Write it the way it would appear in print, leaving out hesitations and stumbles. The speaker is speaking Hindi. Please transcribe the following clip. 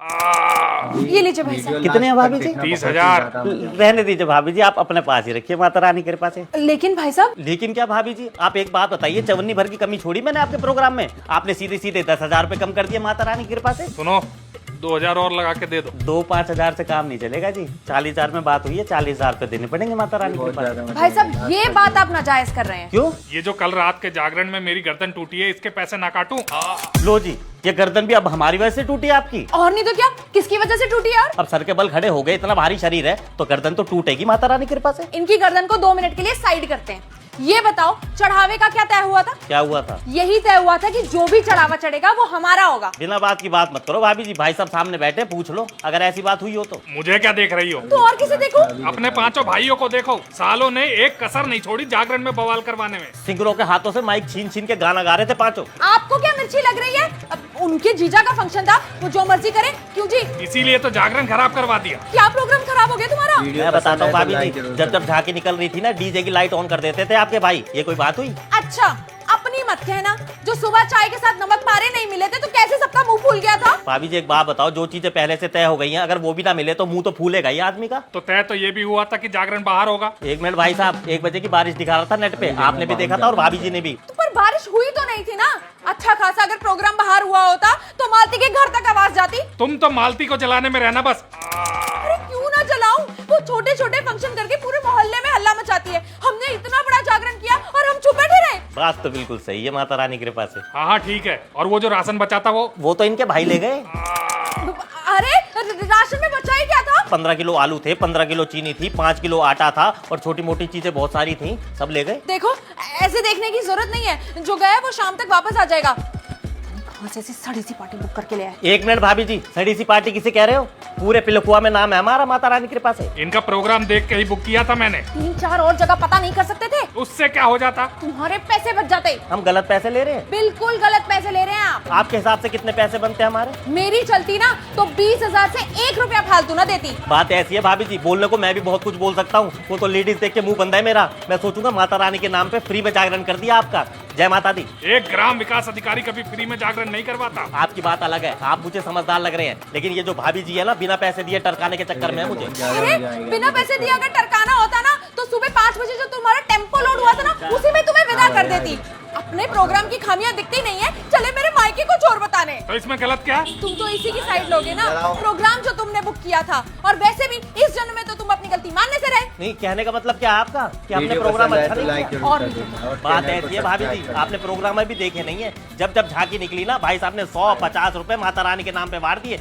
ये लीजिए भाई साहब। कितने हैं भाभी जी? 30,000। रहने दीजिए भाभी जी, आप अपने पास ही रखिए, माता रानी के पास है। लेकिन भाई साहब, लेकिन क्या भाभी जी, आप एक बात बताइए, चवन्नी भर की कमी छोड़ी मैंने आपके प्रोग्राम में? आपने सीधे सीधे 10,000 रुपए कम कर दिए माता रानी की कृपा से। सुनो 2,000 और लगा के दे दो। 2-5 से काम नहीं चलेगा जी। 40,000 में बात हुई है, 40,000 रुपए देने पड़ेंगे माता रानी की कृपा से। भाई साहब ये बात आप नाजायज कर रहे हैं। क्यों? ये जो कल रात के जागरण में मेरी गर्दन टूटी है, इसके पैसे ना काटूं? लो जी, ये गर्दन भी अब हमारी वजह से टूटी है आपकी। और नहीं तो क्या, किसकी वजह से टूटी यार? अब सर के बल खड़े हो गए, इतना भारी शरीर है तो गर्दन तो टूटेगी माता रानी की कृपा से। इनकी गर्दन को 2 मिनट के लिए साइड करते हैं। ये बताओ चढ़ावे का क्या तय हुआ था? क्या हुआ था? यही तय हुआ था कि जो भी चढ़ावा चढ़ेगा वो हमारा होगा। बिना बात की बात मत करो भाभी जी, भाई साहब सामने बैठे, पूछ लो अगर ऐसी बात हुई हो तो। मुझे क्या देख रही हो? तो और किसे देखो? अपने 5 भाइयों को देखो, सालों ने एक कसर नहीं छोड़ी जागरण में बवाल करवाने में। सिंगरों के हाथों से माइक छीन छीन के गाना गा रहे थे पांचों। आपको क्या मिर्ची लग रही है? अब उनके जीजा का फंक्शन था, वो जो मर्जी करे। क्यों जी? इसीलिए तो जागरण खराब करवा दिया। क्या प्रोग्राम खराब हो गया तुम्हारा? मैं बताता हूँ भाभी जी, जब झांकी निकल रही थी ना, डीजे की लाइट ऑन कर देते थे आपके भाई। ये कोई बात हुई? अच्छा, अपनी मत कहना। जो सुबह चाय के साथ नमक पारे नहीं मिले थे तो कैसे सबका मुंह फूल गया था? भाभी जी एक बात बताओ, जो चीजें पहले से तय हो गई हैं, अगर वो भी ना मिले तो मुंह तो फूलेगा ही आदमी का। तो तय तो ये भी हुआ था कि जागरण बाहर होगा। 1 मिनट भाई साहब, 1 बजे की बारिश दिखा रहा था नेट पे, आपने भी देखा था और भाभी जी ने भी। तो पर बारिश हुई तो नहीं थी ना। अच्छा खासा अगर प्रोग्राम बाहर हुआ होता तो मालती के घर तक आवाज जाती। तुम तो मालती को जलाने में रहना बस। अरे क्यों ना जलाऊं? वो छोटे छोटे फंक्शन करके पूरे मोहल्ले में हल्ला मचाती है। हमने इतना बड़ा जागरण किया और हम चुप बैठे रहे। बात तो बिल्कुल सही है माता रानी की कृपा से। हाँ ठीक है। और वो जो राशन बचा था वो तो इनके भाई ले गए। अरे राशन में बचा ही क्या था? 15 किलो आलू थे, 15 किलो चीनी थी, 5 किलो आटा था और छोटी मोटी चीजें बहुत सारी थी, सब ले गए। देखो ऐसे देखने की जरूरत नहीं है, जो गया वो शाम तक वापस आ जाएगा। कहाँ से ऐसी सड़ी सी पार्टी बुक करके ले आए? 1 मिनट भाभी जी, सड़ी सी पार्टी किसे कह रहे हो? पूरे पिलखुआ में नाम है हमारा माता रानी की कृपा से। इनका प्रोग्राम देख के ही बुक किया था मैंने। 3-4 और जगह पता नहीं कर सकते थे? उससे क्या हो जाता? तुम्हारे पैसे बच जाते। हम गलत पैसे ले रहे हैं? बिल्कुल गलत पैसे ले रहे हैं आप। आपके हिसाब से कितने पैसे बनते हैं हमारे? मेरी चलती ना तो 20,000 से 1 रुपया फालतू ना देती। बात ऐसी है भाभी जी, बोलने को मैं भी बहुत कुछ बोल सकता हूँ, वो तो लेडीज देख के मुंह बंदा है मेरा। मैं सोचूंगा माता रानी के नाम पे फ्री में जागरण कर दिया आपका। जय माता दी। एक ग्राम विकास अधिकारी कभी फ्री में जागरण नहीं करवाता। आपकी बात अलग है, आप मुझे समझदार लग रहे हैं, लेकिन ये जो भाभी जी है ना, बिना पैसे दिए टरकाने के चक्कर में है मुझे। अरे बिना पैसे दिए अगर टरकाना होता ना तो सुबह 5 बजे जो तुम्हारा टेम्पो लोड हुआ था ना, उसी में तुम्हें विदा कर देती। अपने प्रोग्राम की खामियां दिखती नहीं है, चले मेरे मायके को चोर बताने। तो इसमें गलत क्या है? तुम तो इसी की साइड लोगे ना। प्रोग्राम जो तुमने बुक किया था, और वैसे भी इस जन्म में तो तुम अपनी गलती मानने से रहे। नहीं, कहने का मतलब क्या है आपका कि हमने प्रोग्राम अच्छा नहीं किया? और बात ऐसी है भाभी जी, आपने प्रोग्राम भी देखे नहीं है। जब झांकी निकली ना, भाई साहब ने 100-50 रुपए माता रानी के नाम पे वार दिए।